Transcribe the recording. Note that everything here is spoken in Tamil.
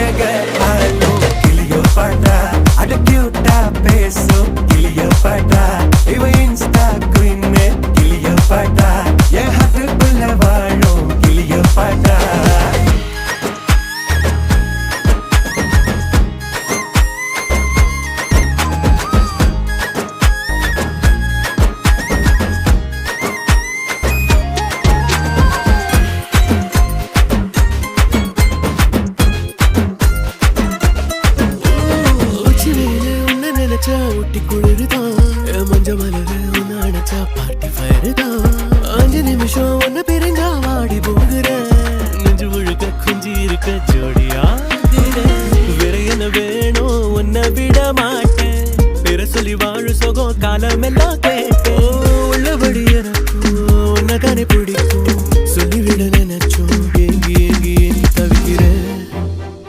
அழக ஆளும் கிளியோபாட்ரா அட கியூட்டா பேசும் கிளியோபாட்ரா இவ இன்ஸ்டா குயின் கிளியோபாட்ரா என் ஹார்ட்டுக்குள்ள வாழும் கிளியோபாட்ரா ஊட்டி குளிருதான் மஞ்ச மலரு உன்ன அணைச்சா பார்ட்டி ஃபயருதான் 5 நிமிஷம் ஒன்னு பிரிஞ்சா வாடி போகிறேன் நெஞ்சு முழுக்க குஞ்சி இருக்க ஜோடியா வேற என்ன வேணும் உன்னை விட மாட்டேன் வேற சொல்லி வாழு சோகம் காலம் எல்லாம்